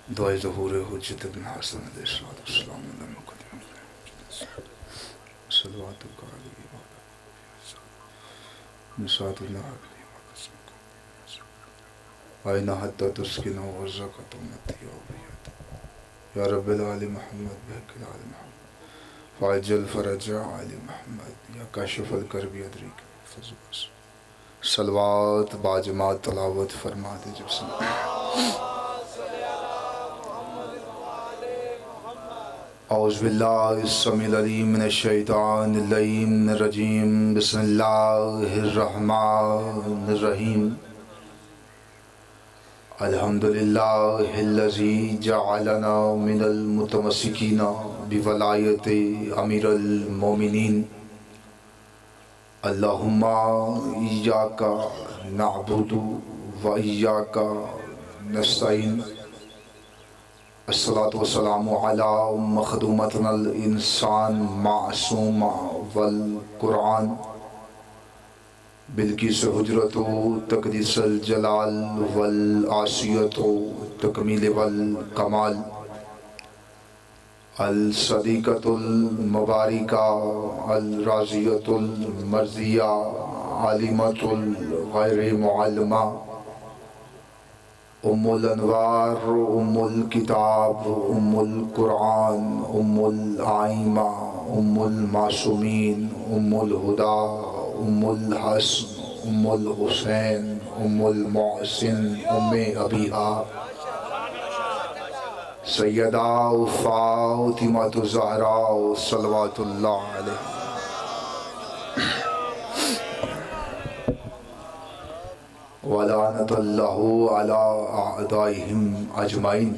دعائے ظہور حجت ابن حسن علیہ السلام علیہ مقدم صلوات القالی نسات اللہ آئینہ حتی تسکنہ ورزقت امتی وبیت یا رب العالی محمد بحق العالی محمد فاجل فرج علی محمد یا کاشف الکرب ادریک فضوس صلوات باجماعت تلاوت فرما دے جب سے اعوذ باللہ السمیع العلیم من الشیطان اللعین الرجیم بسم اللہ الرحمن الرحیم الحمدللہ الذی جعلنا من المتمسکین بولایت امیر المومنین اللہم ایاک نعبد و ایاک نستعین الصلاة والسلام علی مخدومتنا الانسان معصوم والقرآن بلقیس حجرت تقدیس الجلال والعاصیت تکمیل والکمال الصدیقۃ المبارکہ الراضیۃ المرضیہ عالمۃ الغیر معلمہ ام الانوار ام الکتاب ام القرآن ام الآئمہ ام المعصومین ام الہدا ام الحسن ام الحسین ام المحسن ام ابیہا سیدہ فاطمہ الزہراء صلوات اللہ علیہ وَلَعْنَةَ اللَّهُ عَلَىٰ أَعْدَائِهِمْ أَجْمَعِينَ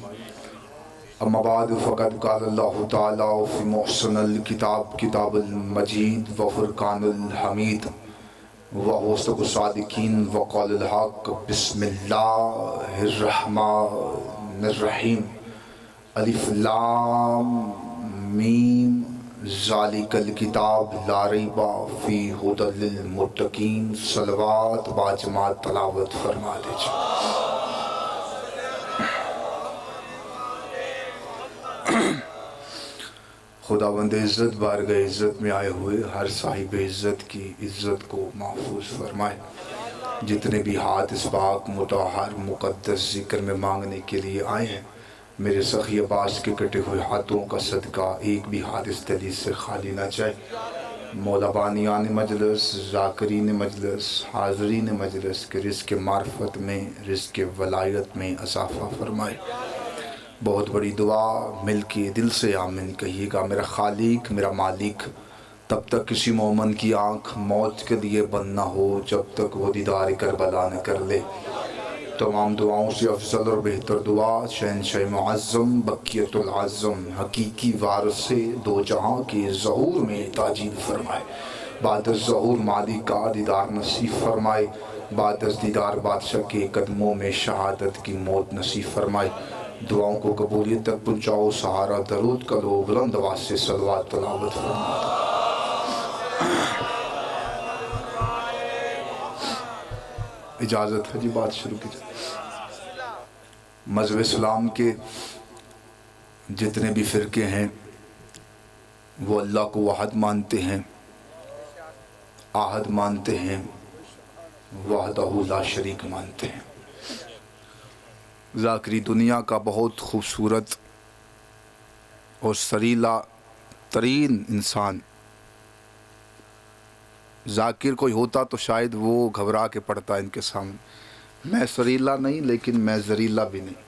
اما بعد فقد قال اللہ تعالیٰ فی محسن الکتاب کتاب المجید وفرقان الحمید وحسن الصادقین وقال الحق بسم اللہ الرحمن الرحیم الف لام میم ذالک الکتاب لا ریب فی ھدی للمتقین صلوات باجماعت تلاوت فرما دیجئے خداوند عزت بارگاہ عزت میں آئے ہوئے ہر صاحب عزت کی عزت کو محفوظ فرمائے جتنے بھی ہاتھ اس پاک مطہر مقدس ذکر میں مانگنے کے لیے آئے ہیں میرے سخی عباس کے کٹے ہوئے ہاتھوں کا صدقہ ایک بھی ہاتھ اس دلیل سے خالی نہ جائے مولا بانیان مجلس ذاکرین مجلس حاضرین مجلس کے رزق معرفت میں رزق ولایت میں اضافہ فرمائے بہت بڑی دعا مل کے دل سے آمین کہیے گا میرا خالق میرا مالک تب تک کسی مومن کی آنکھ موت کے لیے بند نہ ہو جب تک وہ دیدار کربلا نہ کر لے تمام دعاؤں سے افضل اور بہتر دعا شہنشاہ معظم بقیت العظم حقیقی وارث سے دو جہاں کے ظہور میں تاجیل فرمائے بعد از ظہور مالک کا دیدار نصیب فرمائے بعد از دیدار بادشاہ کے قدموں میں شہادت کی موت نصیب فرمائے دعاؤں کو قبولیت تک پہنچاؤ سہارا درود کرو بلند آواز سے صلوات تلاوت فرماتا اجازت ہے جی بات شروع کی جائے مذہب اسلام کے جتنے بھی فرقے ہیں وہ اللہ کو واحد مانتے ہیں آحد مانتے ہیں وحدہ لا شریک مانتے ہیں ذاکری دنیا کا بہت خوبصورت اور سریلا ترین انسان ذاکر کوئی ہوتا تو شاید وہ گھبرا کے پڑتا ان کے سامنے میں سریلا نہیں لیکن میں زریلا بھی نہیں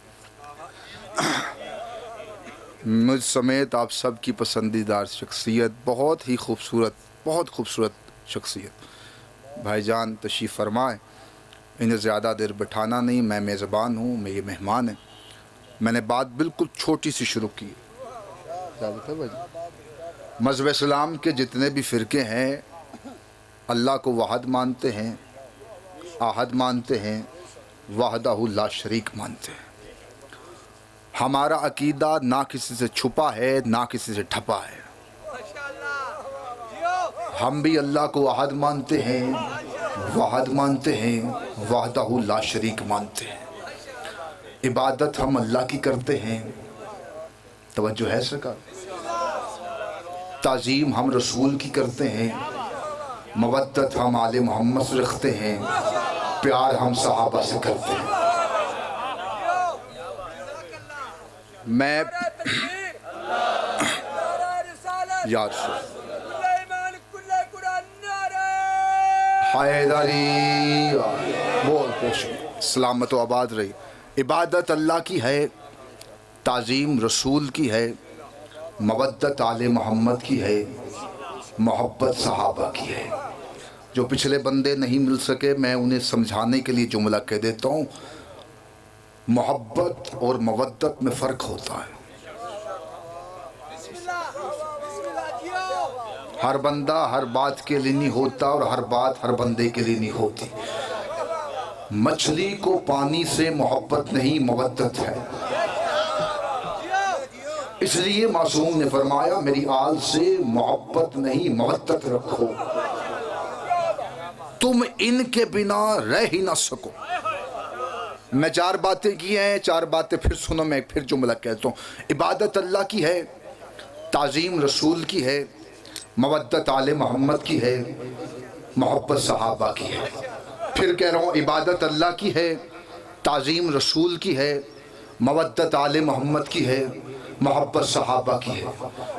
مجھ سمیت آپ سب کی پسندیدہ شخصیت بہت ہی خوبصورت شخصیت بھائی جان تشریف فرمائیں انہیں زیادہ دیر بٹھانا نہیں میں میزبان ہوں میں یہ مہمان ہیں میں نے بات بالکل چھوٹی سی شروع کی مذہب اسلام کے جتنے بھی فرقے ہیں اللہ کو واحد مانتے ہیں آحد مانتے ہیں وحدہ لا شریک مانتے ہیں ہمارا عقیدہ نہ کسی سے چھپا ہے نہ کسی سے ڈھپا ہے ہم بھی اللہ کو احد مانتے ہیں وحد مانتے ہیں وحدہ لا شریک مانتے ہیں عبادت ہم اللہ کی کرتے ہیں، توجہ ہے سرکار، تعظیم ہم رسول کی کرتے ہیں، مودت ہم آل محمد سے رکھتے ہیں، پیار ہم صحابہ سے کرتے ہیں۔ میں یاد حیدری بول سلامت و آباد رہی۔ عبادت اللہ کی ہے، تعظیم رسول کی ہے، مودت آل محمد کی ہے، محبت صحابہ کی ہے۔ جو پچھلے بندے نہیں مل سکے میں انہیں سمجھانے کے لیے جملہ کہہ دیتا ہوں، محبت اور مودت میں فرق ہوتا ہے۔ ہر بندہ ہر بات کے لیے نہیں ہوتا اور ہر بات ہر بندے کے لیے نہیں ہوتی۔ مچھلی کو پانی سے محبت نہیں مودت ہے، اس لیے معصوم نے فرمایا میری آل سے محبت نہیں مودت رکھو، تم ان کے بنا رہ ہی نہ سکو۔ میں 4 باتیں کی ہیں، 4 باتیں پھر سنو، میں پھر جملہ کہتا ہوں۔ عبادت اللہ کی ہے، تعظیم رسول کی ہے، مودت آل محمد کی ہے، محبت صحابہ کی ہے۔ پھر کہہ رہا ہوں، عبادت اللہ کی ہے، تعظیم رسول کی ہے، مودت آل محمد کی ہے، محبت صحابہ کی ہے۔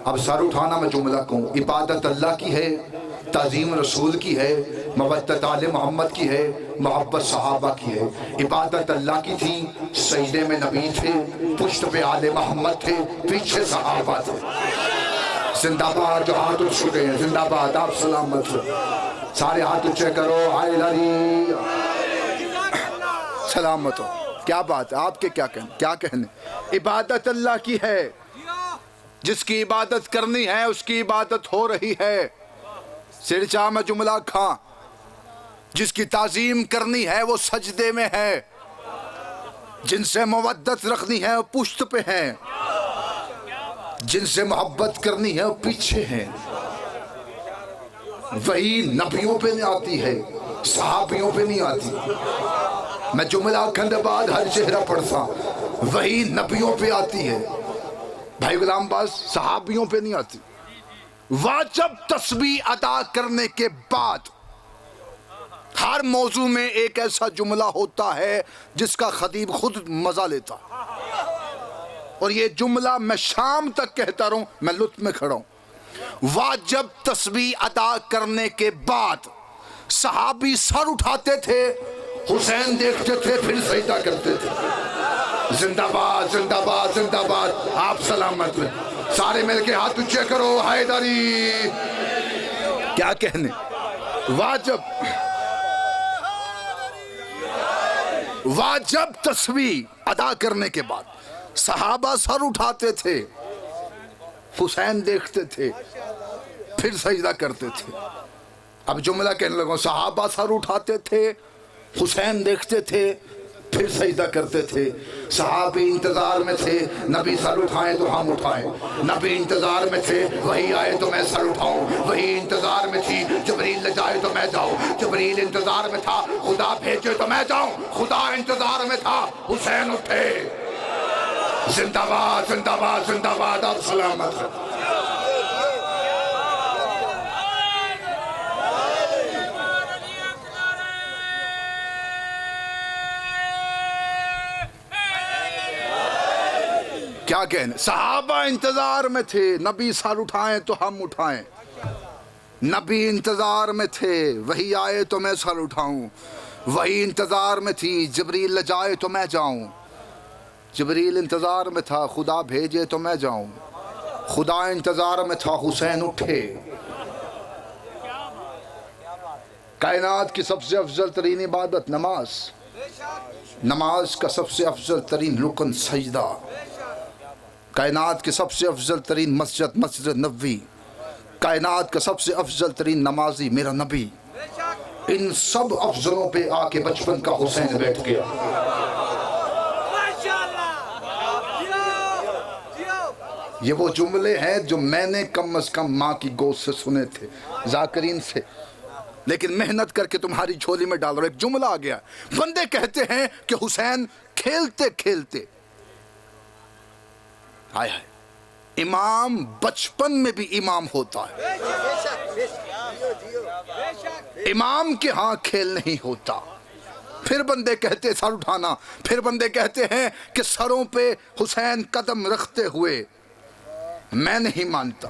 اب سر اٹھانا میں جملہ کہوں، عبادت اللہ کی ہے، تعظیم رسول کی ہے، مودت آل محمد کی ہے، محبت صحابہ کی ہے۔ عبادت اللہ کی تھی، سجدے میں نبی تھے، پشت پہ آل محمد تھے، پیچھے صحابہ تھے۔ زندہ باد، جو ہاتھ اٹھ چکے ہیں زندہ باد، آپ سلامت ہو، سارے ہاتھ اونچے کرو، حیدری سلامت ہو۔ کیا بات ہے، آپ کے کیا کہنے؟ عبادت اللہ کی ہے، جس کی عبادت کرنی ہے اس کی عبادت ہو رہی ہے۔ سر چاہ میں جملہ کھاں، جس کی تعظیم کرنی ہے وہ سجدے میں ہے، جن سے مودت رکھنی ہے وہ پشت پہ ہیں، جن سے محبت کرنی ہے وہ پیچھے ہیں۔ وہی نبیوں پہ نہیں آتی ہے، صحابیوں پہ نہیں آتی۔ میں جملہ کھند بعد ہر چہرہ پڑھتا، وہی نبیوں پہ آتی ہے بھائی غلام باز، صحابیوں پہ نہیں آتی۔ واجب تسبیح ادا کرنے کے بعد ہر موضوع میں ایک ایسا جملہ ہوتا ہے جس کا خطیب خود مزہ لیتا، اور یہ جملہ میں شام تک کہتا رہوں، میں لطف میں کھڑا ہوں۔ واجب تسبیح ادا کرنے کے بعد صحابی سر اٹھاتے تھے، حسین دیکھتے تھے، پھر سجدہ کرتے تھے۔ زندہ باد، زندہ باد، زندہ باد، آپ سلامت میں، سارے مل کے ہاتھ اونچے کرو، حیدری۔ کیا کہنے؟ واجب تسبیح ادا کرنے کے بعد صحابہ سر اٹھاتے تھے، حسین دیکھتے تھے، پھر سجدہ کرتے تھے۔ اب جملہ کہنے لگا، صحابہ سر اٹھاتے تھے، حسین دیکھتے تھے، پھر سجدہ کرتے تھے۔ صحابی انتظار میں تھے، نبی سر اٹھائیں تو ہم اٹھائیں، نبی انتظار میں تھے، وہی آئے تو میں سر اٹھاؤں، وہی انتظار میں تھی، جبریل لے جائے تو میں جاؤں، جبریل انتظار میں تھا، خدا بھیجے تو میں جاؤں، خدا انتظار میں تھا، حسین اٹھے۔ زندہ باد، زندہ باد، زندہ باد، آپ سلامت۔ کیا کہنے؟ صحابہ انتظار میں تھے، نبی سر اٹھائیں تو ہم اٹھائیں، نبی انتظار میں تھے، وہی آئے تو میں سر اٹھاؤں، وہی انتظار میں تھی، جبریل لے جائے تو میں جاؤں، جبریل انتظار میں تھا، خدا بھیجے تو میں جاؤں، خدا انتظار میں تھا، حسین اٹھے۔ کائنات کی سب سے افضل ترین عبادت نماز، نماز کا سب سے افضل ترین رکن سجدہ، کائنات کے سب سے افضل ترین مسجد مسجد نبوی، کائنات کا سب سے افضل ترین نمازی میرا نبی۔ ان سب افضلوں پہ آ کے بچپن کا حسین بیٹھ گیا۔ یہ وہ جملے ہیں جو میں نے کم از کم ماں کی گود سے سنے تھے، ذاکرین سے۔ لیکن محنت کر کے تمہاری جھولی میں ڈال رہا ہوں۔ ایک جملہ آ گیا، بندے کہتے ہیں کہ حسین کھیلتے کھیلتے، ہائے ہائے، امام بچپن میں بھی امام ہوتا ہے، امام کے ہاں کھیل نہیں ہوتا۔ پھر بندے کہتے ہیں سر اٹھانا، پھر بندے کہتے ہیں کہ سروں پہ حسین قدم رکھتے ہوئے، میں نہیں مانتا،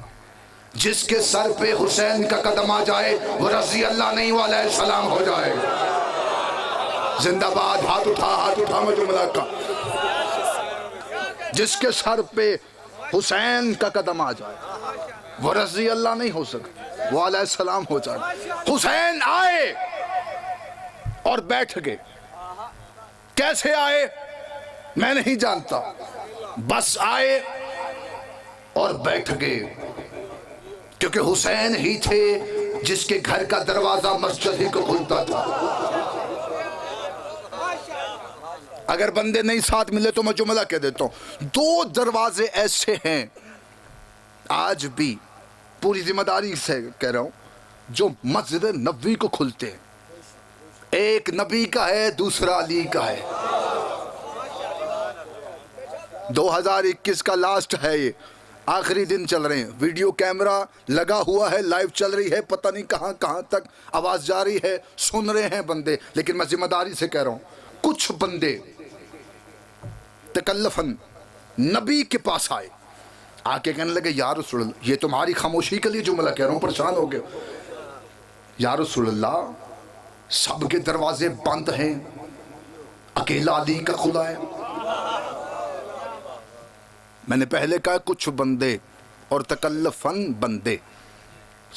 جس کے سر پہ حسین کا قدم آ جائے وہ رضی اللہ نہیں وہ علیہ السلام ہو جائے۔ زندہ باد، ہاتھ اٹھا میں جملہ کا، جس کے سر پہ حسین کا قدم آ جائے وہ رضی اللہ نہیں ہو سکتا، وہ علیہ السلام ہو جائے۔ حسین آئے اور بیٹھ گئے، کیسے آئے میں نہیں جانتا، بس آئے اور بیٹھ گئے، کیونکہ حسین ہی تھے جس کے گھر کا دروازہ مسجد ہی کو کھلتا تھا۔ اگر بندے نہیں ساتھ ملے تو میں جملہ کہہ دیتا ہوں، دو دروازے ایسے ہیں آج بھی، پوری ذمہ داری سے کہہ رہا ہوں، جو مسجد نبوی کو کھلتے ہیں، ایک نبی کا ہے، دوسرا علی کا ہے۔ 2021 کا لاسٹ ہے، یہ آخری دن چل رہے ہیں، ویڈیو کیمرہ لگا ہوا ہے، لائیو چل رہی ہے، پتہ نہیں کہاں کہاں تک آواز جا رہی ہے، سن رہے ہیں بندے، لیکن میں ذمہ داری سے کہہ رہا ہوں، کچھ بندے تکلفاً نبی کے پاس آئے، آ کے کہنے لگے یا رسول اللہ، یہ تمہاری خاموشی کے لیے جملہ کہہ رہا ہوں، پریشان ہو گئے، یا رسول اللہ سب کے دروازے بند ہیں، اکیلا علی کا کھلا ہے۔ میں نے پہلے کہا کچھ بندے اور تکلفاً بندے،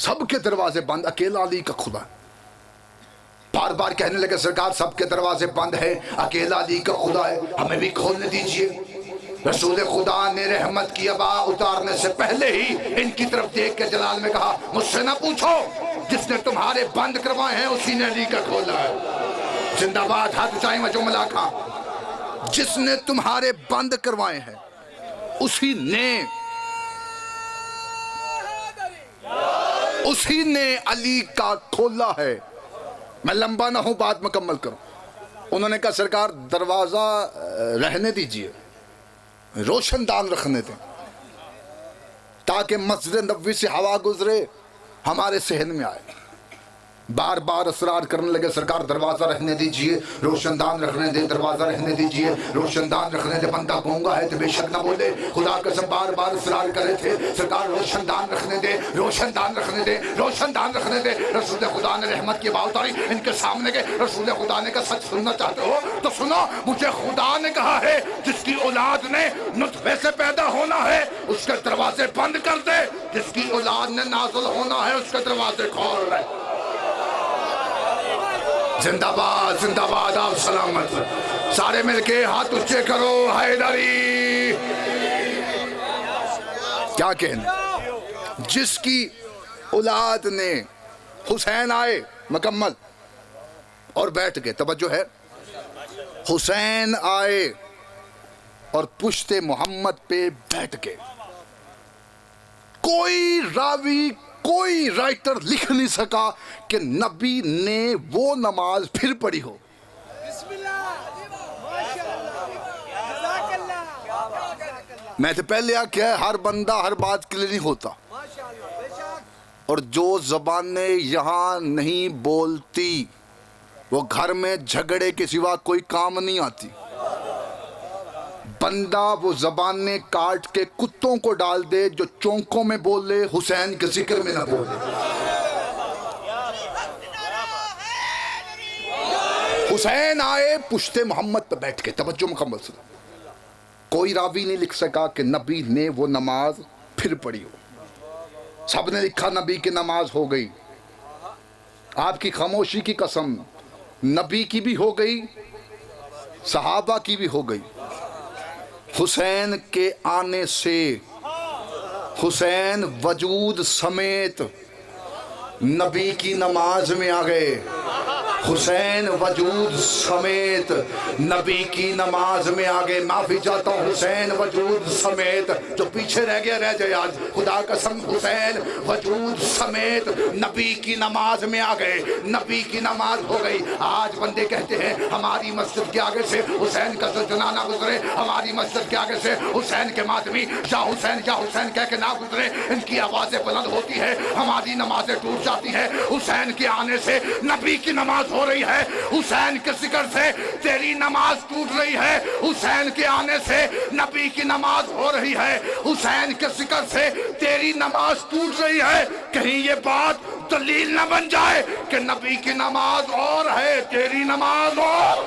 سب کے دروازے بند، اکیلا علی کا کھلا ہے۔ بار بار کہنے لگے سرکار سب کے دروازے بند ہیں، اکیلا علی کا کھلا ہے، ہمیں بھی کھولنے دیجئے۔ رسول خدا نے رحمت کی ابا اتارنے سے پہلے ہی ان کی طرف دیکھ کے جلال میں کہا مجھ سے نہ پوچھو، جس نے تمہارے بند کروائے ہیں اسی نے علی کا کھولا ہے۔ زندہ باد، ہاتھ اٹھائیں میں جملہ کہا، جس نے تمہارے بند کروائے ہیں اسی نے علی کا کھولا ہے۔ میں لمبا نہ ہوں، بات مکمل کروں۔ انہوں نے کہا سرکار دروازہ رہنے دیجئے، روشن دان رکھنے دیں، تاکہ مسجد نبوی سے ہوا گزرے ہمارے صحن میں آئے۔ بار بار اصرار کرنے لگے سرکار دروازہ رہنے دیجئے، روشن دان رکھنے دیں، دروازہ رہنے دیجئے، روشن دان رکھنے دیں۔ بندہ گونگا ہے تو بے شک نہ بولے، خدا قسم بار بار اصرار کرے تھے سرکار روشن دان رکھنے دیں، روشن دان رکھنے دیں، روشن دان رکھنے دیں۔ رسول خدا نے رحمت کی بات اتاری، ان کے سامنے گئے، رسول خدا نے کہا سچ سننا چاہتے ہو تو سنو، مجھے خدا نے کہا ہے جس کی اولاد نے نطفے سے پیدا ہونا ہے اس کے دروازے بند کر دے، جس کی اولاد نے نازل ہونا ہے اس کے دروازے کھول رہے۔ زندہ باد، آپ سلامت، سارے مل کے ہاتھ اونچے کرو، حیدری۔ کیا کہنا، جس کی اولاد نے، حسین آئے مکمل اور بیٹھ گئے، توجہ ہے، حسین آئے اور پشت محمد پہ بیٹھ گئے۔ کوئی راوی، کوئی رائٹر لکھ نہیں سکا کہ نبی نے وہ نماز پھر پڑھی ہو۔ میں تو پہلے کیا ہر بندہ ہر بات کے لیے نہیں ہوتا، اور جو زبانیں یہاں نہیں بولتی وہ گھر میں جھگڑے کے سوا کوئی کام نہیں آتی۔ بندہ وہ زبانیں کاٹ کے کتوں کو ڈال دے جو چونکوں میں بولے، حسین کے ذکر میں نہ بولے۔ حسین آئے پشت محمد پہ بیٹھ کے، توجہ مکمل سے، کوئی راوی نہیں لکھ سکا کہ نبی نے وہ نماز پھر پڑھی ہو۔ سب نے لکھا نبی کی نماز ہو گئی۔ آپ کی خاموشی کی قسم، نبی کی بھی ہو گئی، صحابہ کی بھی ہو گئی۔ حسین کے آنے سے، حسین وجود سمیت نبی کی نماز میں آ گئے۔ حسین وجود سمیت نبی کی نماز میں آگے. معافی چاہتا ہوں حسین وجود سمیت, جو پیچھے رہ گیا رہ جائے آج, خدا قسم. حسین وجود سمیت نبی کی نماز میں آگئے, نبی کی نماز ہو گئی. آج بندے کہتے ہیں ہماری مسجد کے آگے سے حسین کا زلزلہ نہ گزرے, ہماری مسجد کے آگے سے حسین کے ماتمی یا حسین کہہ کے نہ گزرے. ان کی آوازیں بلند ہوتی ہے, ہماری نمازیں ٹوٹ جاتی ہے. حسین کے آنے سے نبی کی نماز ہو رہی ہے, حسین کے ذکر سے تیری نماز ٹوٹ رہی ہے. حسین کے آنے سے نبی کی نماز ہو رہی ہے, حسین کے ذکر سے تیری نماز ٹوٹ رہی ہے. کہیں یہ بات دلیل نہ بن جائے کہ نبی کی نماز اور ہے, تیری نماز اور.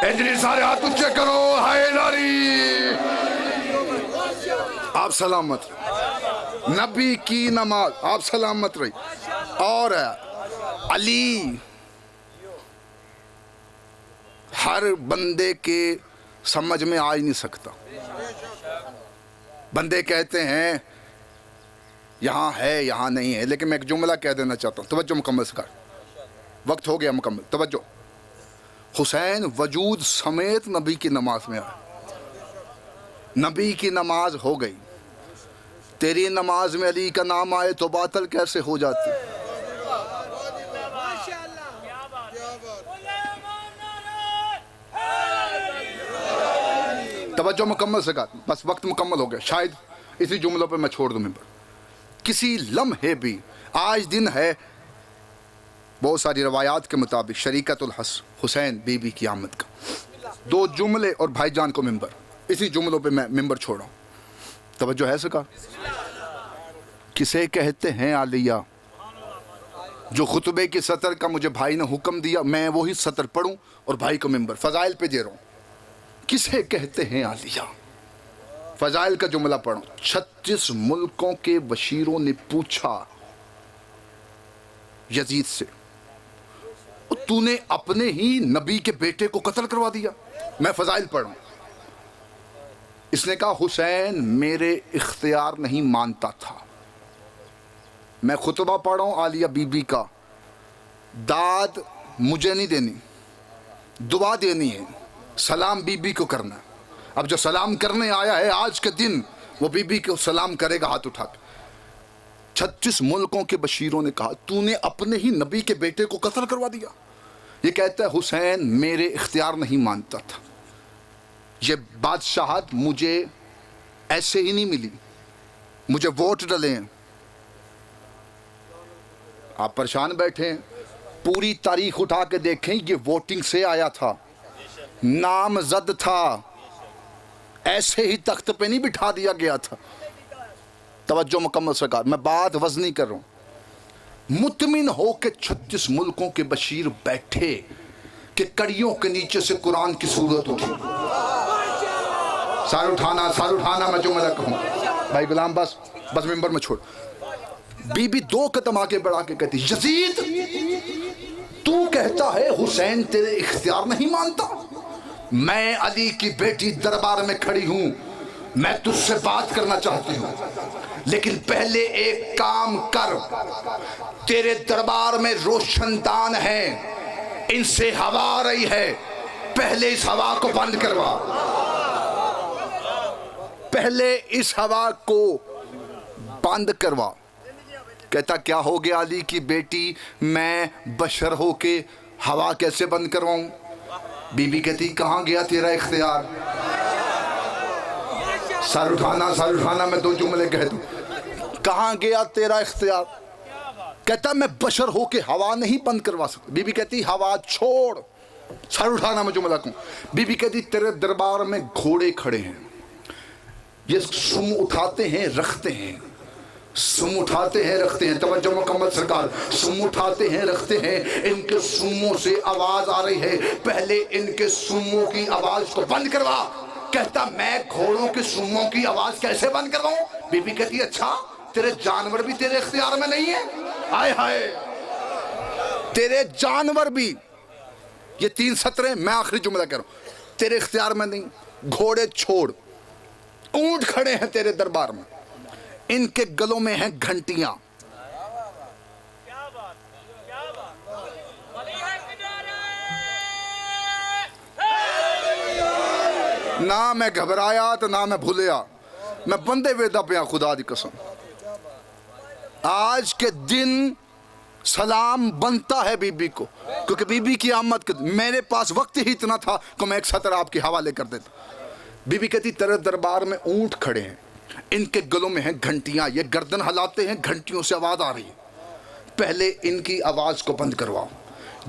انجلی سارے ہاتھ اونچے کرو, حیدری. آپ سلامت, نبی کی نماز آپ سلامت رہی. اور علی ہر بندے کے سمجھ میں آ ہی نہیں سکتا. بندے کہتے ہیں یہاں ہے یہاں نہیں ہے, لیکن میں ایک جملہ کہہ دینا چاہتا ہوں, توجہ مکمل سے کر, وقت ہو گیا مکمل, توجہ. حسین وجود سمیت نبی کی نماز میں آئے, نبی کی نماز ہو گئی. تیری نماز میں علی کا نام آئے تو باطل کیسے ہو جاتی؟ توجہ مکمل سے کر, بس وقت مکمل ہو گیا. شاید اسی جملوں پہ میں چھوڑ دوں ممبر. کسی لمحے بھی, آج دن ہے بہت ساری روایات کے مطابق شریکت حسین بی بی کی آمد کا. 2 جملے اور بھائی جان کو ممبر, اسی جملوں پہ میں ممبر چھوڑا ہوں. توجہ ہے سکا. کسے کہتے ہیں عالیہ, جو خطبے کی سطر کا مجھے بھائی نے حکم دیا میں وہی سطر پڑھوں اور بھائی کو ممبر فضائل پہ دے رہا ہوں. کسے کہتے ہیں عالیہ, فضائل کا جملہ پڑھو. 36 ملکوں کے بشیروں نے پوچھا یزید سے, تو نے اپنے ہی نبی کے بیٹے کو قتل کروا دیا. میں فضائل پڑھوں. اس نے کہا حسین میرے اختیار نہیں مانتا تھا. میں خطبہ پڑھ رہا ہوں عالیہ بی بی کا, داد مجھے نہیں دینی, دعا دینی ہے, سلام بی بی کو کرنا. اب جو سلام کرنے آیا ہے آج کے دن وہ بی بی کو سلام کرے گا ہاتھ اٹھا کے. 36 ملکوں کے بشیروں نے کہا تو نے اپنے ہی نبی کے بیٹے کو قتل کروا دیا. یہ کہتا ہے حسین میرے اختیار نہیں مانتا تھا. یہ بادشاہت مجھے ایسے ہی نہیں ملی, مجھے ووٹ ڈلے ہیں. آپ پریشان بیٹھے ہیں, پوری تاریخ اٹھا کے دیکھیں, یہ ووٹنگ سے آیا تھا, نامزد تھا, ایسے ہی تخت پہ نہیں بٹھا دیا گیا تھا. توجہ مکمل سرکار, میں بات وزنی کر رہا ہوں. مطمئن ہو کہ 36 ملکوں کے بشیر بیٹھے کہ کڑیوں کے نیچے سے قرآن کی صورت اٹھی. سار اٹھانا میں جو میں کہوں. بھائی غلام بس ممبر میں چھوڑ. بی بی 2 قدم آگے بڑھا کے کہتی یزید تو کہتا ہے حسین تیرے اختیار نہیں مانتا. میں علی کی بیٹی دربار میں کھڑی ہوں, میں تجھ سے بات کرنا چاہتی ہوں, لیکن پہلے ایک کام کر. تیرے دربار میں روشن دان ہیں, ان سے ہوا آ رہی ہے, پہلے اس ہوا کو بند کروا. پہلے اس ہوا کو بند کروا. کہتا کیا ہو گیا علی کی بیٹی, میں بشر ہو کے ہوا کیسے بند کرواؤں؟ بی بی کہتی کہاں گیا تیرا اختیار؟ سر اٹھانا میں 2 جملے کہہ دوں. کہاں گیا تیرا اختیار؟ کہتا میں بشر ہو کے ہوا نہیں بند کروا سکتا. بی بی کہتی ہوا چھوڑ. سر اٹھانا میں جملہ کہوں. بی بی کہتی تیرے دربار میں گھوڑے کھڑے ہیں, یہ سم اٹھاتے ہیں رکھتے ہیں, سم اٹھاتے ہیں رکھتے ہیں. توجہ مکمل سرکار. سم اٹھاتے ہیں رکھتے ہیں, ان کے سموں سے آواز آ رہی ہے, پہلے ان کے سموں کی آواز کو بند کروا. کہتا میں گھوڑوں کے سموں کی آواز کیسے بند کرواؤں؟ بی بی کہتی اچھا تیرے جانور بھی تیرے اختیار میں نہیں ہیں؟ آئے ہائے, تیرے جانور بھی, یہ 3 سطریں, میں آخری جملہ کہہ رہا ہوں, تیرے اختیار میں نہیں. گھوڑے چھوڑ، اونٹ کھڑے ہیں تیرے دربار میں، ان کے گلوں میں ہیں گھنٹیاں. نہ میں گھبرایا تو نہ میں بھولیا، میں بندے ویدہ پہ خدا دی قسم. آج کے دن سلام بنتا ہے بی بی کو، کیونکہ بی بی کی آمد میرے پاس وقت ہی اتنا تھا کہ میں ایک سطر آپ کے حوالے کر دیتا. بی بی کہتی تیرے دربار میں اونٹ کھڑے ہیں، ان کے گلوں میں ہیں گھنٹیاں، یہ گردن ہلاتے ہیں، گھنٹیوں سے آواز آ رہی ہے. پہلے ان کی آواز کو بند کرواؤ.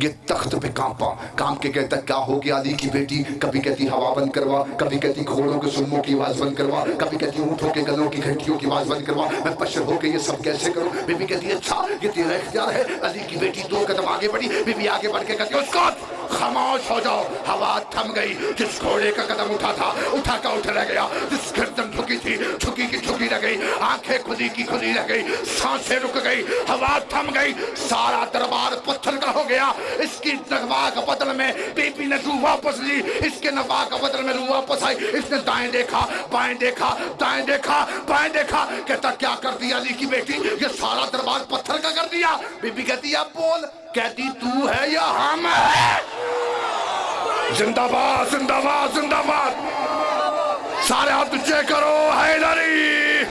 یہ تخت پہ کانپا، کانپ کے کہتا کیا ہو گیا علی کی بیٹی؟ کبھی کہتی ہوا بند کروا، کبھی کہتی گھوڑوں کے سنموں کی آواز بند کروا، کبھی کہتی اونٹوں کے گلوں کی گھنٹیوں کی آواز بند کروا. میں پشر ہو کے یہ سب کیسے کروں؟ بی بی کہتی اچھا یہ تیرا اختیار ہے. علی کی بیٹی 2 قدم آگے بڑھی. بی بی آگے بڑھ کے کہتی اسکت، خاموش ہو جاؤ. ہوا تھم گئی. جس گھوڑے کا قدم اٹھا تھا اٹھا کا اٹھ رہ گیا، جس گردن جھکی تھی جھکی کی جھکی رہ گئی، آنکھیں کھلی کی کھلی رہ گئی، سانسیں رک گئی، ہوا تھم گئی. سارا دربار پتھر کا ہو گیا. اس کی نغمہ کا بدل میں بی بی نے روح واپس لی، اس کے نغمہ کا بدل میں روح واپس آئی. اس نے دائیں دیکھا، بائیں دیکھا، دائیں دیکھا، بائیں دیکھا. کہتا کیا کر دیا علی کی بیٹی؟ یہ سارا دربار پتھر کا کر دیا. بی بی کہتی اب بول. کہتی تو ہے یا ہم ہے؟ زندہ باد، زندہ باد، زندہ باد. سارے ہاتھ اونچے کرو. حیدری.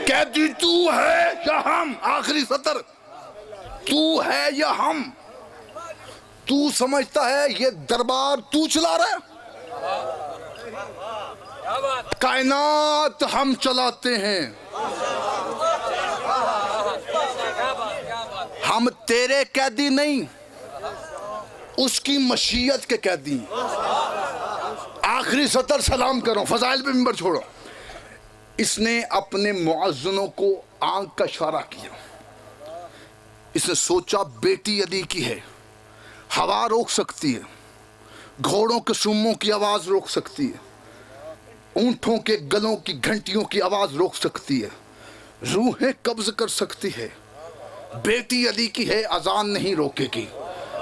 کہتی تو ہے یا ہم؟ آخری سطر. تو ہے یا ہم؟ تو سمجھتا ہے یہ دربار تو چلا رہا ہے؟ کائنات ہم چلاتے ہیں. ہم تیرے قیدی نہیں، اس کی مشیت کے قیدی. آخری سطر سلام کرو، فضائل پہ منبر چھوڑو. اس نے اپنے معزنوں کو آنکھ کا اشارہ کیا. اس نے سوچا بیٹی علی کی ہے، ہوا روک سکتی ہے، گھوڑوں کے سموں کی آواز روک سکتی ہے، اونٹوں کے گلوں کی گھنٹیوں کی آواز روک سکتی ہے، روحیں قبض کر سکتی ہے. بیٹی علی کی ہے، اذان نہیں روکے گی.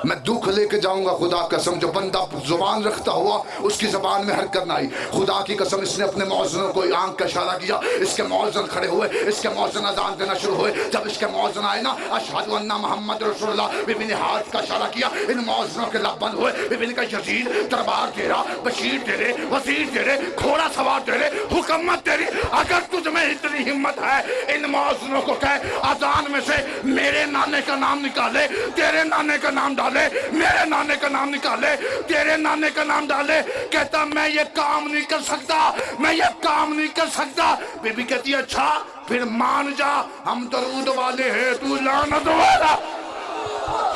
میں دکھ لے کے جاؤں گا خدا قسم. جو بندہ زبان رکھتا ہوا اس کی زبان میں حرکت نہ آئی. خدا کی قسم اس نے اپنے مؤذنوں کو آنکھ کا اشارہ کیا. اس کے مؤذن کھڑے ہوئے، اس کے مؤذن اذان دینا شروع ہوئے. جب اس کے مؤذن آئے نا اشہد ان محمد رسول اللہ، بی بی نے ہاتھ کا اشارہ کیا. ان مؤذنوں کے لب بند ہوئے. بی بی نے کہا یزید دربار تیرا، بشیر تیرے، وزیر تیرے، گھوڑا سوار تیرے، حکومت تیری. اگر تجھ میں اتنی ہمت ہے ان مؤذنوں کو کہے اذان میں سے میرے نانے کا نام نکالے، تیرے نانے کا نام ڈالے، میرے نانے کا نام نکالے، تیرے نانے کا نام ڈالے. کہتا میں یہ کام نہیں کر سکتا، میں یہ کام نہیں کر سکتا. بی بی کہتی اچھا پھر مان جا، ہم درود والے ہیں، تو لعنت والا.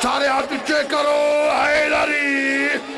سارے ہاتھ اونچے کرو. حیدری.